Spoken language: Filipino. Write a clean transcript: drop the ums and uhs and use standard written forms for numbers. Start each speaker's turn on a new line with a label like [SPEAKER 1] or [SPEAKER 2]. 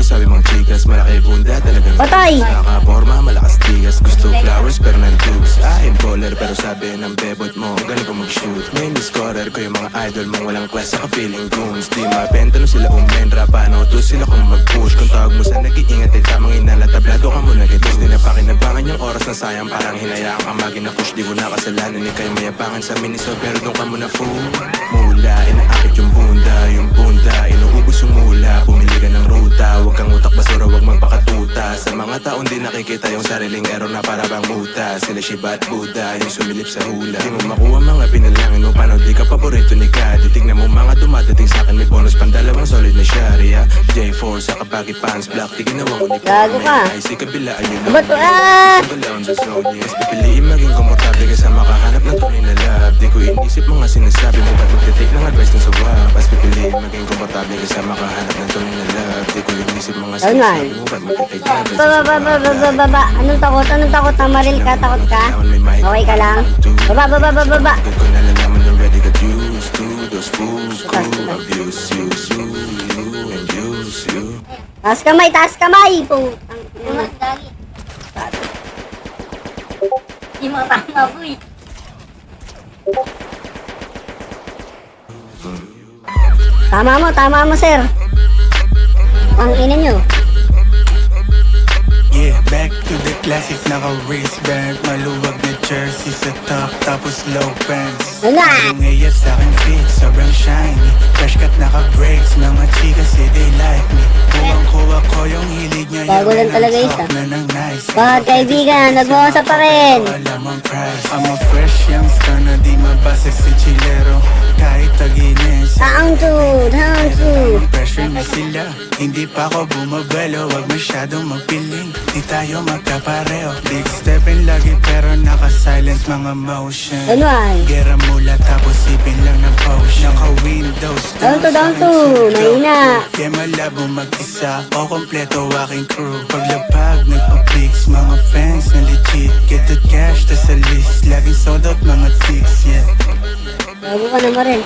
[SPEAKER 1] Sabi mong chikas, malaki bunda talagang
[SPEAKER 2] Patay!
[SPEAKER 1] Nakaporma, malakas tigas. Gusto flowers pero nag-tubes. I'm baller pero sabi ng bebot mo galing ko mag-shoot. Main scorer ko yung mga idol mong walang class sa feeling goons. Di mapenta no sila umenra. Paano to sila kung mag-push. Kung tawag mo sa nag-iingat ay tamang inala. Tablado ka muna gitos. Di na pakinabangan yung oras na sayang. Parang hinayaan ka magina-push. Di ko na kasalanan ni kayo mayabangan sa miniso. Pero doon ka muna fool. Mula, inaakit yung bunda. Yung bunda, inuubos yung mula. Pumili ka ng ruta. Huwag kang utak basura, huwag magpakatuta. Sa mga taong di nakikita yung sariling error na para bang muta. Sila Shiba at Buddha, yung sumilip sa hula. Di mo makuha mga pinalangin mo, paano di ka paborito ni God. Tignan mo mga dumadating sa akin, may bonus pandalawang solid na Sharia. J4 sa kabagi pants, black, di ginawa ko ni
[SPEAKER 2] Gago ka.
[SPEAKER 1] Ay si kabila, ayun na
[SPEAKER 2] Ba't
[SPEAKER 1] Balawang sa zone, yes. Pipiliin maging komportable ka sa makahanap ng tunay na love. Di ko inisip mga sinasabi mo, ba't magtitake ng advice ng sawa. Pas pipiliin maging komportable ka sa makahanap ng tunay na love. Di ko inisip mga sinasabi mo, ba't magtitake ng advice ng sawa.
[SPEAKER 2] Baba. Anong takot? Anong takot? Tamaril ka? Takot ka? Okay ka lang? Baba.
[SPEAKER 1] Agad ko nalalaman na ready ka juice to those fools who abuse you, and use you.
[SPEAKER 2] Taas kamay! Putang ina.
[SPEAKER 3] Dali. Di mo tama po eh.
[SPEAKER 2] Tama mo, sir. Ang ina nyo.
[SPEAKER 4] Yeah, back to the classic, naka-wristband. Maluwag na jersey sa top, tapos low pants.
[SPEAKER 2] Wala!
[SPEAKER 4] Yung ngayon sa akin fit, sobrang shiny. Fresh cut naka-breaks, mga chicas say they like me. Kuwang-kuwa ko yung hilig niya.
[SPEAKER 2] Bago lang talaga isa.
[SPEAKER 4] Na ng nice.
[SPEAKER 2] Bakit kaibigan, nag-uusap pa rin.
[SPEAKER 4] Alam ang price. I'm a fresh youngster na di mabasag si chilero. Kahit tagines.
[SPEAKER 2] Down to.
[SPEAKER 4] Pressure na sila, hindi pa ako bumabalo. Wag masyadong magpiling, di tayo magkapareho. Big stepin lagi pero naka-silence mga motion.
[SPEAKER 2] Ano ay?
[SPEAKER 4] Gera mula tapos sipin lang ng potion. Naka-windows
[SPEAKER 2] Down to. Mahina.
[SPEAKER 4] Kaya malabo mag-isa o kompleto aking crew. Paglapag nagpa-pics, mga fans na legit. Get the cash, tas sa list, laging sold out mga chicks, yeah.
[SPEAKER 2] Bago ka naman rin.